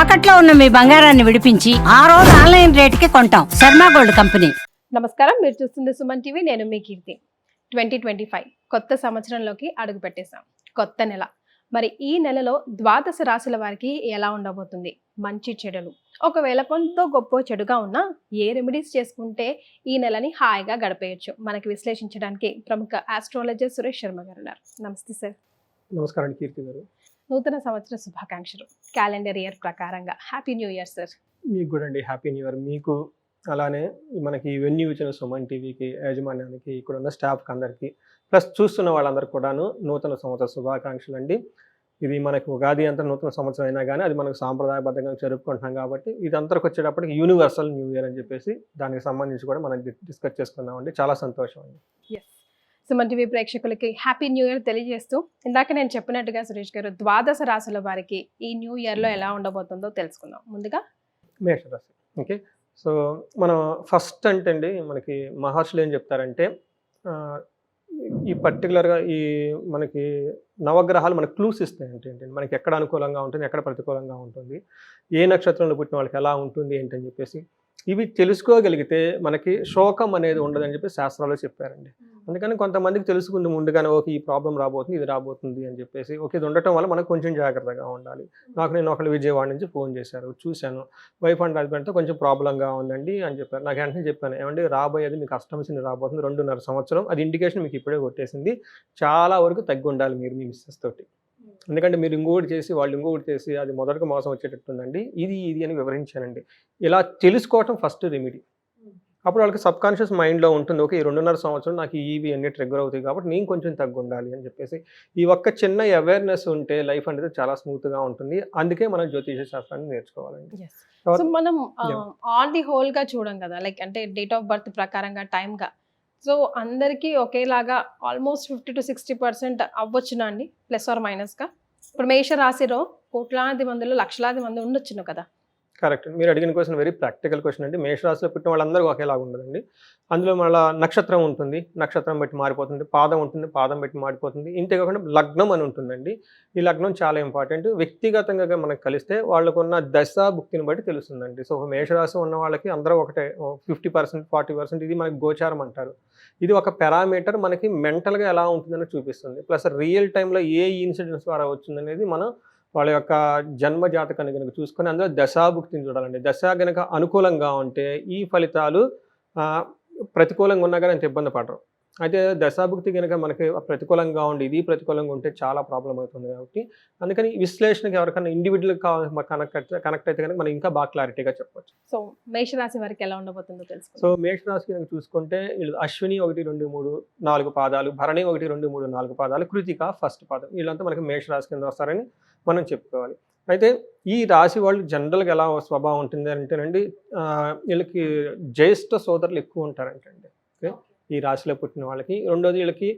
తాకట్లో ఉన్న మీ బంగారాన్ని విడిపించి ఆ రోజు ఆన్లైన్ రేటుకి కొంటాం. Sharma gold company. నమస్కారం, మీరు చూస్తుంది సుమన్ టీవీ. నేను మీ కీర్తి. 2025 కొత్త సంవత్సరంలోకి అడుగు పెట్టేశాం. కొత్త నెల. మరి ఈ నెలలో ద్వాదశ రాశుల వారికి ఎలా ఉండబోతుంది? మంచి చెడులు ఒకవేళ కొంత గొప్ప చెడుగా ఉన్నా ఏ రెమెడీస్ చేసుకుంటే ఈ నెలని హాయిగా గడిపేయచ్చు? మనకి విశ్లేషించడానికి ప్రముఖ ఆస్ట్రాలజర్ సురేష్ శర్మ గారు ఉన్నారు. నమస్తే సార్. నమస్కారం కీర్తి గారు. నూతన సంవత్సర శుభాకాంక్షలు. క్యాలెండర్ ఇయర్ ప్రకారంగా హ్యాపీ న్యూ ఇయర్ సార్. మీకు కూడా అండి హ్యాపీ న్యూ ఇయర్. మీకు అలానే మనకి వెన్యూ ఇచ్చిన సుమన్ టీవీకి యాజమాన్యానికి ఇక్కడ ఉన్న స్టాఫ్కి అందరికీ ప్లస్ చూస్తున్న వాళ్ళందరికీ కూడాను నూతన సంవత్సర శుభాకాంక్షలు అండి. ఇది మనకు ఉగాది అంతా నూతన సంవత్సరం అయినా కానీ అది మనకు సాంప్రదాయబద్ధంగా జరుపుకుంటున్నాం కాబట్టి ఇది అంతకు వచ్చేటప్పటికి యూనివర్సల్ న్యూ ఇయర్ అని చెప్పేసి దానికి సంబంధించి కూడా మనం డిస్కస్ చేసుకుందామండి. చాలా సంతోషం అండి. సుమన్ టీవీ ప్రేక్షకులకి హ్యాపీ న్యూ ఇయర్ తెలియజేస్తూ, ఇందాక నేను చెప్పినట్టుగా సురేష్ గారు ద్వాదశ రాశుల వారికి ఈ న్యూ ఇయర్లో ఎలా ఉండబోతుందో తెలుసుకుందాం. ముందుగా మేషరాశి. ఓకే, సో మనం ఫస్ట్ అంటే అండి మనకి మహర్షులు ఏం చెప్తారంటే ఈ పర్టికులర్గా ఈ మనకి నవగ్రహాలు మనకు క్లూస్ ఇస్తాయి ఏంటంటే మనకి ఎక్కడ అనుకూలంగా ఉంటుంది, ఎక్కడ ప్రతికూలంగా ఉంటుంది, ఏ నక్షత్రంలో పుట్టిన వాళ్ళకి ఎలా ఉంటుంది ఏంటని చెప్పేసి ఇవి తెలుసుకోగలిగితే మనకి శోకం అనేది ఉండదని చెప్పి శాస్త్రాలు చెప్పారండి. అందుకని కొంతమందికి తెలుసుకుంది ముందుగానే ఓకే ఈ ప్రాబ్లం రాబోతుంది, ఇది రాబోతుంది అని చెప్పేసి ఓకే ఇది ఉండటం వల్ల మనకు కొంచెం జాగ్రత్తగా ఉండాలి. నేను ఒకళ్ళు విజయవాడ నుంచి ఫోన్ చేశారు, చూశాను వైఫ్ అండ్ హస్బెండ్తో కొంచెం ప్రాబ్లంగా ఉందండి అని చెప్పారు. నాకు వెంటనే చెప్పాను, ఏమంటే రాబోయేది మీకు అష్టమశని రాబోతుంది 2.5 సంవత్సరం, అది ఇండికేషన్ మీకు ఇప్పుడే కొట్టేసింది, చాలా వరకు తగ్గి ఉండాలి మీరు మీ మిస్సెస్ తోటి. ఎందుకంటే మీరు ఇంకొకటి చేసి వాళ్ళు ఇంకొకటి చేసి అది మొదటిగా మోసం వచ్చేటట్టుందండి, ఇది అని వివరించానండి. ఇలా తెలుసుకోవటం ఫస్ట్ రెమెడీ. అప్పుడు వాళ్ళకి సబ్ కాన్షియస్ మైండ్లో ఉంటుంది ఓకే ఈ 2.5 సంవత్సరం నాకు ఇవి అన్ని ట్రిగ్గర్ అవుతాయి కాబట్టి నేను కొంచెం తగ్గు ఉండాలి అని చెప్పేసి ఈ ఒక్క చిన్న అవేర్నెస్ ఉంటే లైఫ్ అనేది చాలా స్మూత్గా ఉంటుంది. అందుకే మనం జ్యోతిష శాస్త్రాన్ని నేర్చుకోవాలండి. సో మనం ఆన్ ది హోల్ గా చూడం కదా, లైక్ అంటే డేట్ ఆఫ్ బర్త్ ప్రకారంగా టైంగా. సో అందరికీ ఒకేలాగా ఆల్మోస్ట్ 50 to 60% అవ్వచ్చునా అండి, ప్లస్ ఆర్ మైనస్గా? ఇప్పుడు మేష రాశిలో కోట్లాది మందిలో లక్షలాది మంది ఉండొచ్చును కదా. కరెక్ట్, మీరు అడిగిన క్వశ్చన్ వెరీ ప్రాక్టికల్ క్వశ్చన్ అండి. మేషరాశిలో పుట్టిన వాళ్ళందరూ ఒకేలాగా ఉండదండి. అందులో మళ్ళీ నక్షత్రం ఉంటుంది, నక్షత్రం బట్టి మారిపోతుంది, పాదం ఉంటుంది, పాదం బట్టి మారిపోతుంది. ఇంతేకాకుండా లగ్నం అని ఉంటుందండి. ఈ లగ్నం చాలా ఇంపార్టెంట్. వ్యక్తిగతంగా మనకు కలిస్తే వాళ్ళకున్న దశ భుక్తిని బట్టి తెలుస్తుందండి. సో మేషరాశి ఉన్న వాళ్ళకి అందరూ ఒకటే 50%, 40% ఇది మనకి గోచారం అంటారు. ఇది ఒక పారామీటర్ మనకి మెంటల్గా ఎలా ఉంటుందని చూపిస్తుంది. ప్లస్ రియల్ టైంలో ఏ ఇన్సిడెంట్స్ ద్వారా వచ్చిందనేది మనం వాళ్ళ యొక్క జన్మ జాతకాన్ని కనుక చూసుకొని అందులో దశాభుక్తిని చూడాలండి. దశ కనుక అనుకూలంగా ఉంటే ఈ ఫలితాలు ప్రతికూలంగా ఉన్నా కానీ అంత ఇబ్బంది పడరు. అయితే దశాభుక్తి కనుక మనకి ప్రతికూలంగా ఉండి ఇది ప్రతికూలంగా ఉంటే చాలా ప్రాబ్లం అవుతుంది. కాబట్టి అందుకని విశ్లేషణకి ఎవరికైనా ఇండివిజువల్ కనెక్ట్ అయితే కనుక మనం ఇంకా బాగా క్లారిటీగా చెప్పవచ్చు. సో మేషరాశి వారికి ఎలా ఉండబోతుందో తెలుసు. సో మేషరాశి కనుక చూసుకుంటే వీళ్ళు అశ్విని 1, 2, 3, 4 పాదాలు, భరణి 1, 2, 3, 4 పాదాలు, కృతిక ఫస్ట్ పాదం, వీళ్ళంతా మనకి మేషరాశి కింద వస్తారని మనం చెప్పుకోవాలి. అయితే ఈ రాశి వాళ్ళు జనరల్గా ఎలా స్వభావం ఉంటుంది అంటేనండి వీళ్ళకి జ్యేష్ఠ సోదరులు ఎక్కువ ఉంటారంటండి. ఓకే, ఈ రాశిలో పుట్టిన వాళ్ళకి. రెండోది వీళ్ళకి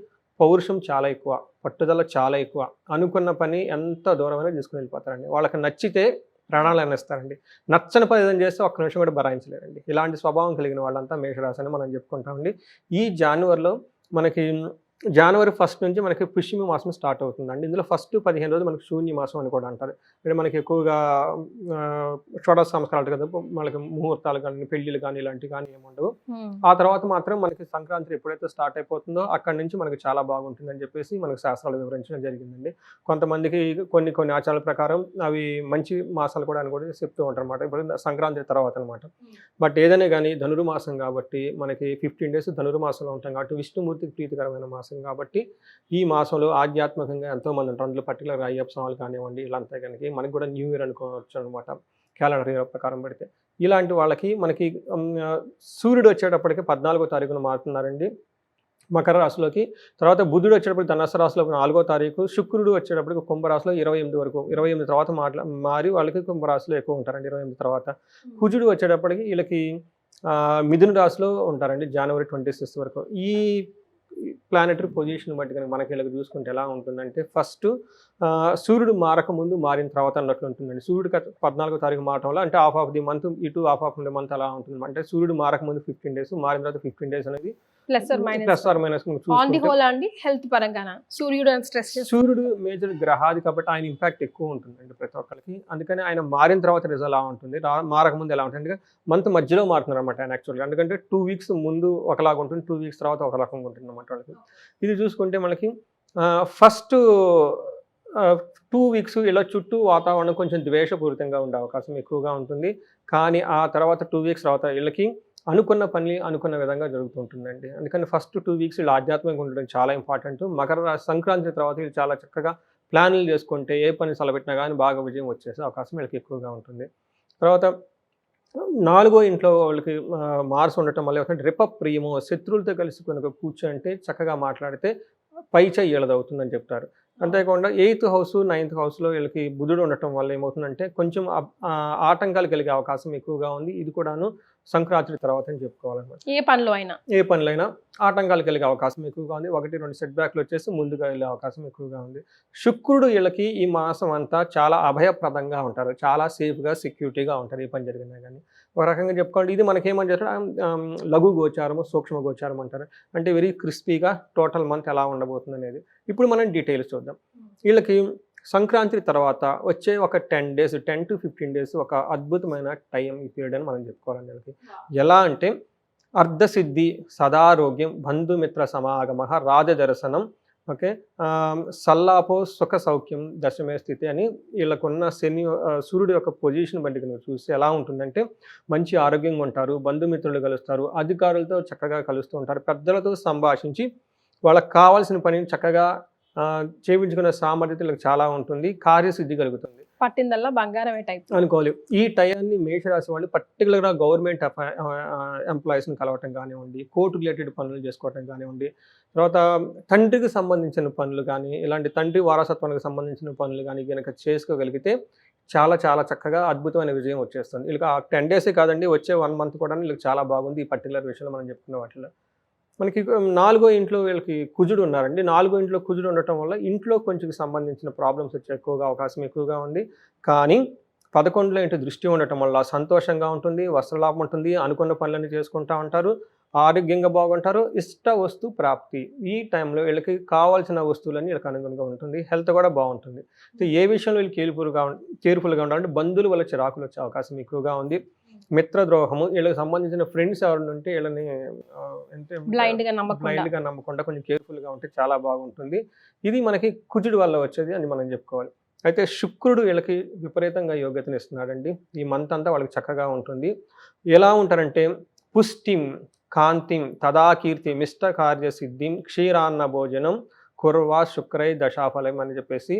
పౌరుషం చాలా ఎక్కువ, పట్టుదల చాలా ఎక్కువ, అనుకున్న పని ఎంత దూరమైనా తీసుకుని వెళ్ళిపోతారండి. వాళ్ళకి నచ్చితే ప్రాణాలు అనేస్తారండి, నచ్చని పని ఏదైనా చేస్తే ఒక్క నిమిషం కూడా భరాయించలేరండి. ఇలాంటి స్వభావం కలిగిన వాళ్ళంతా మేషరాశి అని మనం చెప్పుకుంటామండి. ఈ జనవరిలో మనకి జనవరి 1 నుంచి మనకి పుష్యమి మాసం స్టార్ట్ అవుతుందండి. ఇందులో ఫస్ట్ 15 రోజులు మనకి శూన్య మాసం అని కూడా అంటారు. అంటే మనకి ఎక్కువగా షోడశ సంస్కారాలు కదా, మనకి ముహూర్తాలు కానీ పెళ్లిళ్ళు కానీ ఇలాంటివి కానీ ఏముండవు. ఆ తర్వాత మాత్రం మనకి సంక్రాంతి ఎప్పుడైతే స్టార్ట్ అయిపోతుందో అక్కడి నుంచి మనకి చాలా బాగుంటుందని చెప్పేసి మనకి శాస్త్రాలు వివరించడం జరిగిందండి. కొంతమందికి కొన్ని ఆచారాల ప్రకారం అవి మంచి మాసాలు కూడా అని కూడా చెప్తూ ఉంటారు అనమాట. ఇప్పుడు సంక్రాంతి తర్వాత అనమాట. బట్ ఏదైనా కానీ ధనుర్మాసం కాబట్టి మనకి 15 days ధనుర్మాసంలో ఉంటాం కాబట్టి విష్ణుమూర్తికి ప్రీతికరమైన మాసం కాబట్టి ఈ మాసంలో ఆధ్యాత్మికంగా ఎంతోమంది ఉంటారు. అందులో పర్టికులర్గా అయ్యప్ప స్వాములు కానివ్వండి వీళ్ళంతా కనుక మనకి కూడా న్యూ ఇయర్ అనుకోవచ్చు అనమాట క్యాలెండర్ ఇయర్ ప్రకారం పెడితే. ఇలాంటి వాళ్ళకి మనకి సూర్యుడు వచ్చేటప్పటికి 14వ తారీఖున మారుతున్నారండి మకర రాశిలోకి. తర్వాత బుధుడు వచ్చేటప్పటికి ధనుసు రాశిలో 4వ తారీఖు, శుక్రుడు వచ్చేటప్పటికి కుంభరాశిలో 28 వరకు, 28 తర్వాత మారి వాళ్ళకి కుంభరాశిలో ఎక్కువ ఉంటారండి 28 తర్వాత. కుజుడు వచ్చేటప్పటికి వీళ్ళకి మిథున రాశిలో ఉంటారండి జనవరి 26 వరకు. ఈ ప్లానెటరీ పొజిషన్ బట్టి కనుక మనకి ఇలా చూసుకుంటే ఎలా ఉంటుందంటే ఫస్ట్ సూర్యుడు మారక ముందు మారిన తర్వాత అన్నట్లు ఉంటుందండి. సూర్యుడు 14వ తారీఖు మారటం వల్ల అంటే హాఫ్ ఆఫ్ ది మంత్ ఇటు హాఫ్ ఆఫ్ ది మంత్ అలా ఉంటుంది. అంటే సూర్యుడు మారక ముందు 15 days, మారిన తర్వాత 15 days అనేది plus or minus plus or minus on the చూసుకుంటే హోల్ అండి హెల్త్ పరంగానా సూర్యుడు స్ట్రెస్ సూర్యుడు మేజర్ గ్రహాది కాబట్టి ఆయన ఇంపాక్ట్ ఎక్కువ ఉంటుందండి ప్రతి ఒక్కరికి. అందుకని ఆయన మారిన తర్వాత రిజల్ట్ ఎలా ఉంటుంది, మారకముందు ఎలా ఉంటుంది, మంత్ మధ్యలో మారుతున్నారు అనమాట ఆయన యాక్చువల్గా. ఎందుకంటే 2 వీక్స్ ముందు ఒకలాగా ఉంటుంది, 2 వీక్స్ తర్వాత ఒక రకంగా ఉంటుంది అనమాట వాళ్ళకి. ఇది చూసుకుంటే మనకి ఫస్ట్ 2 వీక్స్ ఇలా చుట్టూ వాతావరణం కొంచెం ద్వేషపూరితంగా ఉండే అవకాశం ఎక్కువగా ఉంటుంది. కానీ ఆ తర్వాత 2 వీక్స్ తర్వాత వీళ్ళకి అనుకున్న పని అనుకున్న విధంగా జరుగుతుంటుందండి. అందుకని ఫస్ట్ 2 వీక్స్ వీళ్ళు ఆధ్యాత్మికంగా ఉండడం చాలా ఇంపార్టెంట్. సంక్రాంతి తర్వాత వీళ్ళు చాలా చక్కగా ప్లాన్లు చేసుకుంటే ఏ పని తలపెట్టినా కానీ బాగా విజయం వచ్చేసే అవకాశం వీళ్ళకి ఎక్కువగా ఉంటుంది. తర్వాత 4వ ఇంట్లో వాళ్ళకి మార్స్ ఉండటం వల్ల ఏమంటే రిపప్రియము, శత్రువులతో కలిసి కనుక కూర్చుంటే చక్కగా మాట్లాడితే పై చెయ్యి వీళ్ళదవుతుందని చెప్తారు. అంతేకాకుండా 8th హౌస్ 9th హౌస్లో వీళ్ళకి బుధుడు ఉండటం వల్ల ఏమవుతుందంటే కొంచెం ఆటంకాలు కలిగే అవకాశం ఎక్కువగా ఉంది. ఇది కూడాను సంక్రాంతి తర్వాత అని చెప్పుకోవాలన్నమాట. ఏ పనులైనా ఆటంకాలు కలిగే అవకాశం ఎక్కువగా ఉంది. 1-2 సెట్ బ్యాక్లు వచ్చేసి ముందుగా వెళ్ళే అవకాశం ఎక్కువగా ఉంది. శుక్రుడు వీళ్ళకి ఈ మాసం అంతా చాలా అభయప్రదంగా ఉంటారు, చాలా సేఫ్గా సెక్యూరిటీగా ఉంటారు ఏ పని జరిగినా కానీ. ఒక రకంగా చెప్పుకోండి ఇది మనకేమని చెప్తారు లఘు గోచారము, సూక్ష్మ గోచారం అంటారు. అంటే వెరీ క్రిస్పీగా టోటల్ మంత్ ఎలా ఉండబోతుంది అనేది. ఇప్పుడు మనం డీటెయిల్స్ చూద్దాం. వీళ్ళకి సంక్రాంతి తర్వాత వచ్చే ఒక 10 days 10 to 15 days ఒక అద్భుతమైన టైం ఈ పీరియడ్ అని మనం చెప్పుకోవాలండి. వీళ్ళకి ఎలా అంటే అర్ధసిద్ధి, సదారోగ్యం, బంధుమిత్ర సమాగమ, రాజదర్శనం, ఓకే, సల్లాపో, సుఖ సౌఖ్యం, దశమే స్థితి అని వీళ్ళకున్న సూర్యుడు యొక్క పొజిషన్ బట్టి కనుక చూస్తే ఎలా ఉంటుందంటే మంచి ఆరోగ్యంగా ఉంటారు, బంధుమిత్రులు కలుస్తారు, అధికారులతో చక్కగా కలుస్తూ ఉంటారు, పెద్దలతో సంభాషించి వాళ్ళకి కావాల్సిన పనిని చక్కగా చేయించుకునే సామర్థ్యతలకు చాలా ఉంటుంది, కార్యసిద్ధి కలుగుతుంది. పట్టిందల్లా బంగారమే టైప్ అనుకోవాలి. ఈ టైంని మేషరాశి వాళ్ళు పర్టికులర్గా గవర్నమెంట్ ఎంప్లాయీస్ని కలవటం కానివ్వండి, కోర్టు రిలేటెడ్ పనులు చేసుకోవటం కానివ్వండి, తర్వాత తండ్రికి సంబంధించిన పనులు కానీ ఇలాంటి తండ్రి వారసత్వానికి సంబంధించిన పనులు కానీ కనుక చేసుకోగలిగితే చాలా చాలా చక్కగా అద్భుతమైన విజయం వచ్చేస్తుంది. వీళ్ళకి ఆ 10 days కాదండి, వచ్చే 1 month కూడా వీళ్ళకి చాలా బాగుంది. ఈ పర్టికులర్ విషయంలో మనం చెప్పుకున్న వాటిలో మనకి 4వ ఇంట్లో వీళ్ళకి కుజుడు ఉన్నారండి. 4వ ఇంట్లో కుజుడు ఉండటం వల్ల ఇంట్లో కొంచెం సంబంధించిన ప్రాబ్లమ్స్ వచ్చే అవకాశం ఎక్కువగా ఉంది. కానీ 11లో ఇంటి దృష్టి ఉండటం వల్ల సంతోషంగా ఉంటుంది, వస్త్రలాభం ఉంటుంది, అనుకున్న పనులన్నీ చేసుకుంటూ ఉంటారు, ఆరోగ్యంగా బాగుంటారు, ఇష్ట వస్తు ప్రాప్తి. ఈ టైంలో వీళ్ళకి కావాల్సిన వస్తువులన్నీ వీళ్ళకి అనుగుణంగా ఉంటుంది, హెల్త్ కూడా బాగుంటుంది. ఏ విషయంలో వీళ్ళు కేర్ఫుల్గా ఉండాలంటే బంధువుల వల్ల చిరాకులు వచ్చే అవకాశం ఎక్కువగా ఉంది. మిత్రద్రోహము, వీళ్ళకి సంబంధించిన ఫ్రెండ్స్ ఎవరైనా ఉంటే వీళ్ళని బ్లైండ్గా నమ్మకుండా కొంచెం కేర్ఫుల్గా ఉంటే చాలా బాగుంటుంది. ఇది మనకి కుజుడు వల్ల వచ్చేది అని మనం చెప్పుకోవాలి. అయితే శుక్రుడు వీళ్ళకి విపరీతంగా యోగ్యతను ఇస్తున్నాడండి. ఈ మంత్ అంతా వాళ్ళకి చక్కగా ఉంటుంది. ఎలా ఉంటారంటే పుష్టిం, కాంతిం, తదాకీర్తి, మిష్ట కార్యసిద్ధిం, క్షీరాన్న భోజనం, కుర్వా శుక్రై దశాఫలం అని చెప్పేసి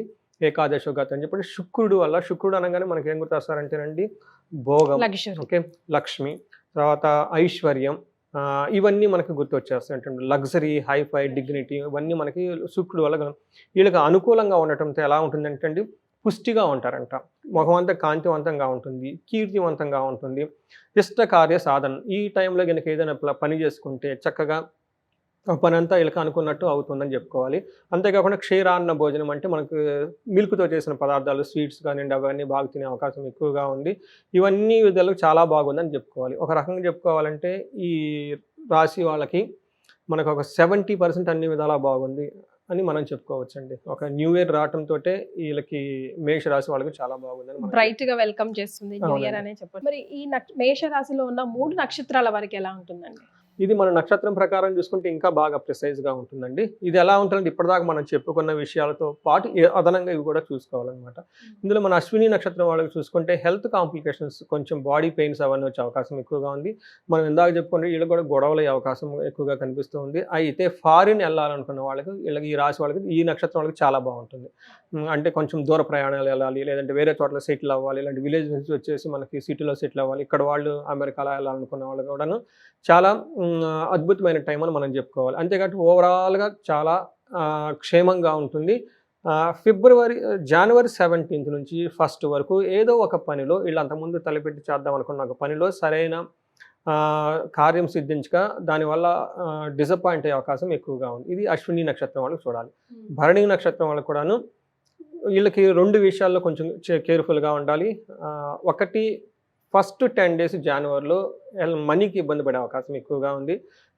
ఏకాదశోగత అని చెప్పి శుక్రుడు వల్ల, శుక్రుడు అనగానే మనకి ఏం గుర్తొస్తారంటేనండి భోగం, ఓకే, లక్ష్మి, తర్వాత ఐశ్వర్యం, ఇవన్నీ మనకి గుర్తొచ్చేస్తాయి. అంటే లగ్జరీ, హైఫై, డిగ్నిటీ, ఇవన్నీ మనకి శుక్రుడు వల్ల వీళ్ళకి అనుకూలంగా ఉండటంతో ఎలా ఉంటుందంటే అండి పుష్టిగా ఉంటారంట, ముఖం అంతా కాంతివంతంగా ఉంటుంది, కీర్తివంతంగా ఉంటుంది, ఇష్ట కార్య సాధన. ఈ టైంలో కనుక ఏదైనా పని చేసుకుంటే చక్కగా పని అంతా వీళ్ళకి అనుకున్నట్టు అవుతుందని చెప్పుకోవాలి. అంతేకాకుండా క్షీరాన్న భోజనం అంటే మనకు మిల్క్తో చేసిన పదార్థాలు, స్వీట్స్ కానివ్వండి, అవన్నీ బాగా తినే అవకాశం ఎక్కువగా ఉంది. ఇవన్నీ విధాలకు చాలా బాగుందని చెప్పుకోవాలి. ఒక రకంగా చెప్పుకోవాలంటే ఈ రాశి వాళ్ళకి మనకు ఒక 70% అన్ని విధాలా బాగుంది అని మనం చెప్పుకోవచ్చండి. ఒక న్యూ ఇయర్ రావడంతో వీళ్ళకి మేష రాశి వాళ్ళకి చాలా బాగుందని బ్రైట్ గా వెల్కమ్ చేస్తుంది న్యూ ఇయర్ అనే చెప్పాలి. మరి ఈ మేష రాశిలో ఉన్న 3 నక్షత్రాల వరకు ఎలా ఉంటుందండి? ఇది మన నక్షత్రం ప్రకారం చూసుకుంటే ఇంకా బాగా ప్రిసైజ్గా ఉంటుందండి. ఇది ఎలా ఉంటుందంటే ఇప్పటిదాకా మనం చెప్పుకున్న విషయాలతో పాటు అదనంగా ఇవి కూడా చూసుకోవాలన్నమాట. ఇందులో మన అశ్విని నక్షత్రం వాళ్ళకి చూసుకుంటే హెల్త్ కాంప్లికేషన్స్, కొంచెం బాడీ పెయిన్స్ అవన్నీ వచ్చే అవకాశం ఎక్కువగా ఉంది. మనం ఇందాక చెప్పుకుంటే వీళ్ళకి కూడా గొడవలు అయ్యే అవకాశం ఎక్కువగా కనిపిస్తూ ఉంది. అయితే ఫారిన్ వెళ్ళాలనుకున్న వాళ్ళకి, వీళ్ళకి ఈ రాశి వాళ్ళకి, ఈ నక్షత్రం వాళ్ళకి చాలా బాగుంటుంది. అంటే కొంచెం దూర ప్రయాణాలు వెళ్ళాలి, లేదంటే వేరే చోట్ల సెటిల్ అవ్వాలి, ఇలాంటి విలేజ్ నుంచి వచ్చేసి మనకి సిటీలో సెటిల్ అవ్వాలి, ఇక్కడ వాళ్ళు అమెరికాలో వెళ్ళాలనుకున్న వాళ్ళు కూడాను చాలా అద్భుతమైన టైం అని మనం చెప్పుకోవాలి. అంతేకాదు ఓవరాల్గా చాలా క్షేమంగా ఉంటుంది. జనవరి 17th నుంచి 1st వరకు ఏదో ఒక పనిలో వీళ్ళు అంతకుముందు తలపెట్టి చేద్దాం అనుకున్న ఒక పనిలో సరైన కార్యం సిద్ధించక దానివల్ల డిసప్పాయింట్ అయ్యే అవకాశం ఎక్కువగా ఉంది. ఇది అశ్విని నక్షత్రం వాళ్ళకి చూడాలి. భరణి నక్షత్రం వాళ్ళకు కూడాను వీళ్ళకి 2 విషయాల్లో కొంచెం కేర్ఫుల్గా ఉండాలి. ఒకటి, ఫస్ట్ 10 days జనవరిలో మనీకి ఇబ్బంది పడే అవకాశం ఎక్కువగా ఉంది.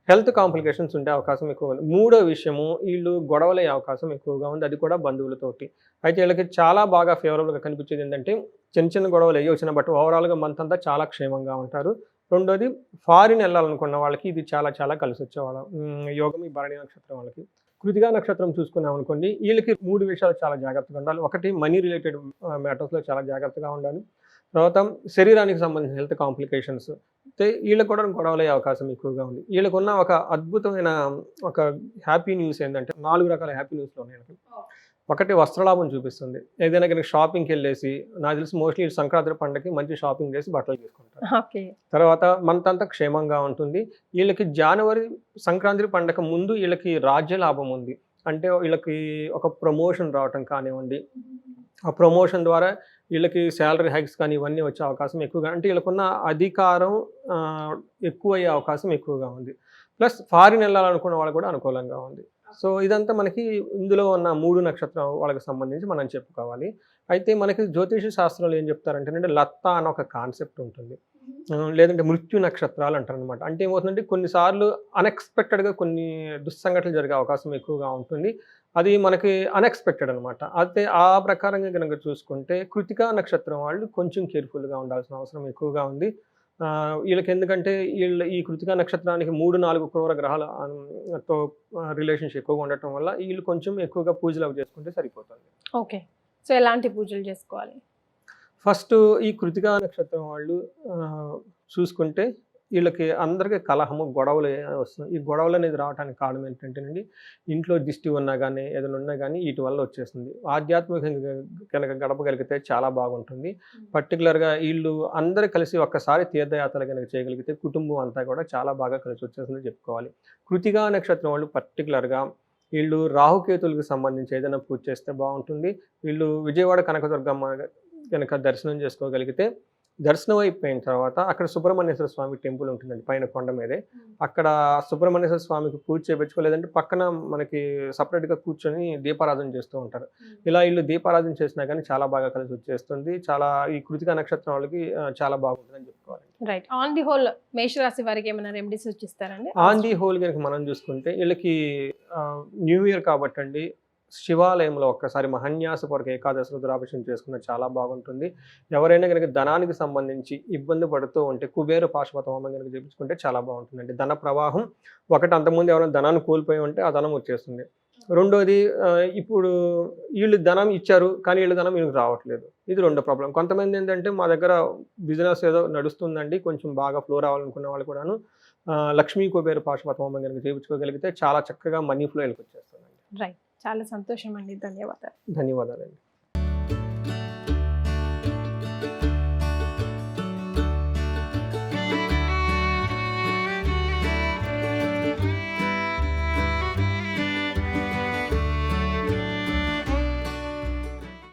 హెల్త్ కాంప్లికేషన్స్ ఉండే అవకాశం ఎక్కువ ఉంది. మూడో విషయము, వీళ్ళు గొడవలయ్యే అవకాశం ఎక్కువగా ఉంది, అది కూడా బంధువులతోటి. అయితే వీళ్ళకి చాలా బాగా ఫేవరబుల్గా కనిపించేది ఏంటంటే చిన్న చిన్న గొడవలు అయ్యి వచ్చిన బట్ ఓవరాల్గా మంత్ అంతా చాలా క్షేమంగా ఉంటారు. రెండోది, ఫారిన్ వెళ్ళాలనుకున్న వాళ్ళకి ఇది చాలా చాలా కలిసి వచ్చేవాళ్ళ యోగం ఈ భరణి నక్షత్రం వాళ్ళకి. కృతికా నక్షత్రం చూసుకున్నాం అనుకోండి, వీళ్ళకి 3 విషయాలు చాలా జాగ్రత్తగా ఉండాలి. ఒకటి, మనీ రిలేటెడ్ మ్యాటర్స్లో చాలా జాగ్రత్తగా ఉండాలి. తర్వాత శరీరానికి సంబంధించిన హెల్త్ కాంప్లికేషన్స్, అయితే వీళ్ళకి కూడా గొడవలయ్యే అవకాశం ఎక్కువగా ఉంది. వీళ్ళకున్న ఒక అద్భుతమైన ఒక హ్యాపీ న్యూస్ ఏంటంటే 4 రకాల హ్యాపీ న్యూస్లో ఉన్నాయి వీళ్ళకి. ఒకటి, వస్త్రలాభం చూపిస్తుంది. ఏదైనా కనుక షాపింగ్కి వెళ్ళేసి, నాకు తెలిసి మోస్ట్లీ సంక్రాంతి పండుగకి మంచి షాపింగ్ చేసి బట్టలు తీసుకుంటారు. ఓకే. తర్వాత మంత్ అంతా క్షేమంగా ఉంటుంది. వీళ్ళకి జనవరి సంక్రాంతి పండగ ముందు వీళ్ళకి రాజ్య లాభం ఉంది. అంటే వీళ్ళకి ఒక ప్రమోషన్ రావటం కానివ్వండి, ఆ ప్రమోషన్ ద్వారా వీళ్ళకి శాలరీ హైక్స్ కానీ ఇవన్నీ వచ్చే అవకాశం ఎక్కువగా, అంటే వీళ్ళకున్న అధికారం ఎక్కువ అయ్యే అవకాశం ఎక్కువగా ఉంది. ప్లస్ ఫారిన్ వెళ్ళాలనుకున్న వాళ్ళు కూడా అనుకూలంగా ఉంది. సో ఇదంతా మనకి ఇందులో ఉన్న 3 నక్షత్రం వాళ్ళకి సంబంధించి మనం చెప్పుకోవాలి. అయితే మనకి జ్యోతిష శాస్త్రంలో ఏం చెప్తారంటే లత్త అన్న ఒక కాన్సెప్ట్ ఉంటుంది, లేదంటే మృత్యు నక్షత్రాలు అంటారు అనమాట. అంటే ఏమవుతుందంటే కొన్నిసార్లు అన్ఎక్స్పెక్టెడ్గా కొన్ని దుస్సంఘటనలు జరిగే అవకాశం ఎక్కువగా ఉంటుంది. అది మనకి అన్ఎక్స్పెక్టెడ్ అనమాట. అయితే ఆ ప్రకారంగా కనుక చూసుకుంటే కృతికా నక్షత్రం వాళ్ళు కొంచెం కేర్ఫుల్గా ఉండాల్సిన అవసరం ఎక్కువగా ఉంది. వీళ్ళకి ఎందుకంటే ఈ కృతికా నక్షత్రానికి 3-4 క్రూర గ్రహాల తో రిలేషన్షిప్ ఎక్కువగా ఉండటం వల్ల వీళ్ళు కొంచెం ఎక్కువగా పూజలు అవి చేసుకుంటే సరిపోతుంది. ఓకే. సో ఎలాంటి పూజలు చేసుకోవాలి? ఫస్ట్, ఈ కృతికా నక్షత్రం వాళ్ళు చూసుకుంటే వీళ్ళకి అందరికీ కలహము, గొడవలు వస్తుంది. ఈ గొడవలు అనేది రావడానికి కారణం ఏంటంటేనండి, ఇంట్లో దిష్టి ఉన్నా కానీ ఏదైనా ఉన్నా కానీ వీటి వల్ల వచ్చేస్తుంది. ఆధ్యాత్మికంగా కనుక గడపగలిగితే చాలా బాగుంటుంది. పర్టికులర్గా వీళ్ళు అందరూ కలిసి ఒక్కసారి తీర్థయాత్రలు కనుక చేయగలిగితే కుటుంబం అంతా కూడా చాలా బాగా కలిసి వచ్చేస్తుంది చెప్పుకోవాలి. కృతికా నక్షత్రం వాళ్ళు పర్టికులర్గా వీళ్ళు రాహుకేతులకు సంబంధించి ఏదైనా పూజ చేస్తే బాగుంటుంది. వీళ్ళు విజయవాడ కనకదుర్గమ్మ కనుక దర్శనం చేసుకోగలిగితే, దర్శనం అయిపోయిన తర్వాత అక్కడ సుబ్రహ్మణ్యేశ్వర స్వామి టెంపుల్ ఉంటుందండి పైన కొండ మీదే. అక్కడ సుబ్రహ్మణ్యేశ్వర స్వామికి పూజ చేయించుకోలేదంటే పక్కన మనకి సపరేట్గా కూర్చొని దీపారాధన చేస్తూ ఉంటారు. ఇలా వీళ్ళు దీపారాధన చేసినా కానీ చాలా బాగా కలిసి వచ్చేస్తుంది. చాలా ఈ కృతికా నక్షత్రం వాళ్ళకి చాలా బాగుంటుందని చెప్పుకోవాలి. రైట్. ఆన్ ది హోల్ మేషరాశి వారికి ఏమైనా రెమెడీస్ సూచిస్తారండి? ఆన్ ది హోల్ కనుక మనం చూసుకుంటే వీళ్ళకి న్యూ ఇయర్ కాబట్టి అండి, శివాలయంలో ఒక్కసారి మహాన్యాసపూర్వక ఏకాదశి రుద్రాభిషేకం చేసుకున్న చాలా బాగుంటుంది. ఎవరైనా కనుక ధనానికి సంబంధించి ఇబ్బంది పడుతూ ఉంటే కుబేర పాశుపత హోమం కనుక చేయించుకుంటే చాలా బాగుంటుందండి. ధన ప్రవాహం ఒకటి, అంతకుముందు ఎవరైనా ధనాన్ని కోల్పోయి ఉంటే ఆ ధనం వచ్చేస్తుంది. రెండోది, ఇప్పుడు వీళ్ళు ధనం ఇచ్చారు కానీ వీళ్ళు ధనం వీళ్ళకి రావట్లేదు, ఇది రెండో ప్రాబ్లం. కొంతమంది ఏంటంటే మా దగ్గర బిజినెస్ ఏదో నడుస్తుందండి, కొంచెం బాగా ఫ్లో రావాలనుకున్న వాళ్ళు కూడాను లక్ష్మీ కుబేర పాశుపత హోమం కనుక చేయించుకోగలిగితే చాలా చక్కగా మనీ ఫ్లో వీళ్ళకి వచ్చేస్తుందండి. రైట్. చాలా సంతోషం అండి. ధన్యవాదాలు. ధన్యవాదాలండి.